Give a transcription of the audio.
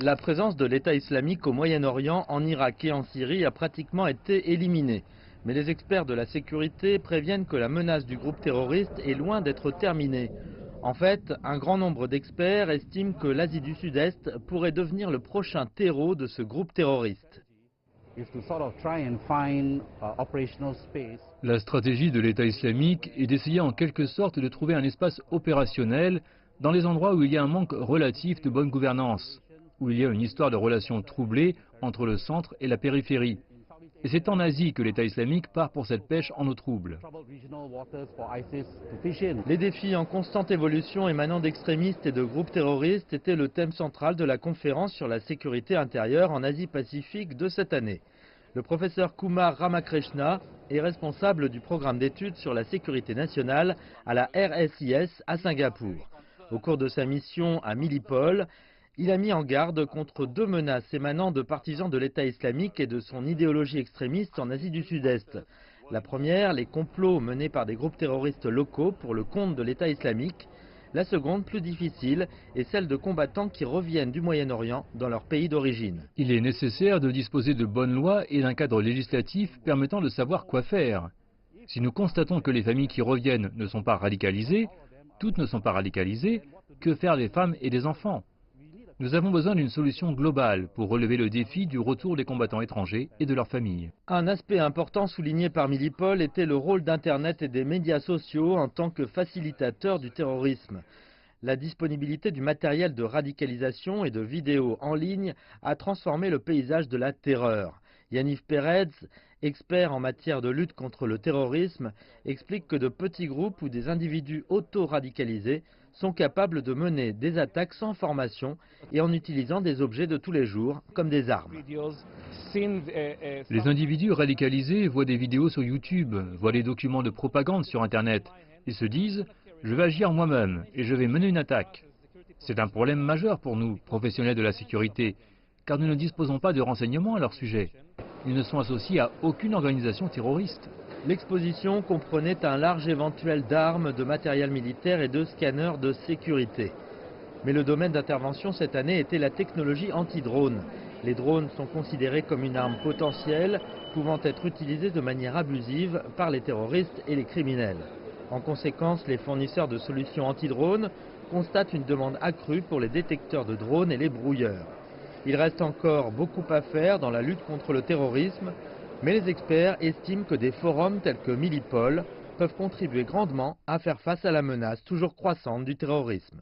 La présence de l'État islamique au Moyen-Orient, en Irak et en Syrie a pratiquement été éliminée. Mais les experts de la sécurité préviennent que la menace du groupe terroriste est loin d'être terminée. En fait, un grand nombre d'experts estiment que l'Asie du Sud-Est pourrait devenir le prochain terreau de ce groupe terroriste. La stratégie de l'État islamique est d'essayer en quelque sorte de trouver un espace opérationnel dans les endroits où il y a un manque relatif de bonne gouvernance, où il y a une histoire de relations troublées entre le centre et la périphérie. Et c'est en Asie que l'État islamique part pour cette pêche en eau trouble. Les défis en constante évolution émanant d'extrémistes et de groupes terroristes étaient le thème central de la conférence sur la sécurité intérieure en Asie-Pacifique de cette année. Le professeur Kumar Ramakrishna est responsable du programme d'études sur la sécurité nationale à la RSIS à Singapour. Au cours de sa mission à Millipol, il a mis en garde contre deux menaces émanant de partisans de l'État islamique et de son idéologie extrémiste en Asie du Sud-Est. La première, les complots menés par des groupes terroristes locaux pour le compte de l'État islamique. La seconde, plus difficile, est celle de combattants qui reviennent du Moyen-Orient dans leur pays d'origine. Il est nécessaire de disposer de bonnes lois et d'un cadre législatif permettant de savoir quoi faire. Si nous constatons que les familles qui reviennent ne sont pas radicalisées, toutes ne sont pas radicalisées, que faire des femmes et des enfants ? Nous avons besoin d'une solution globale pour relever le défi du retour des combattants étrangers et de leurs familles. Un aspect important souligné par Millipol était le rôle d'Internet et des médias sociaux en tant que facilitateurs du terrorisme. La disponibilité du matériel de radicalisation et de vidéos en ligne a transformé le paysage de la terreur. Yaniv Perez, expert en matière de lutte contre le terrorisme, explique que de petits groupes ou des individus auto-radicalisés sont capables de mener des attaques sans formation et en utilisant des objets de tous les jours comme des armes. Les individus radicalisés voient des vidéos sur YouTube, voient des documents de propagande sur Internet et se disent « je vais agir moi-même et je vais mener une attaque ». C'est un problème majeur pour nous, professionnels de la sécurité, car nous ne disposons pas de renseignements à leur sujet. Ils ne sont associés à aucune organisation terroriste. L'exposition comprenait un large éventuel d'armes, de matériel militaire et de scanners de sécurité. Mais le domaine d'intervention cette année était la technologie anti-drone. Les drones sont considérés comme une arme potentielle, pouvant être utilisée de manière abusive par les terroristes et les criminels. En conséquence, les fournisseurs de solutions anti-drones constatent une demande accrue pour les détecteurs de drones et les brouilleurs. Il reste encore beaucoup à faire dans la lutte contre le terrorisme, mais les experts estiment que des forums tels que Millipol peuvent contribuer grandement à faire face à la menace toujours croissante du terrorisme.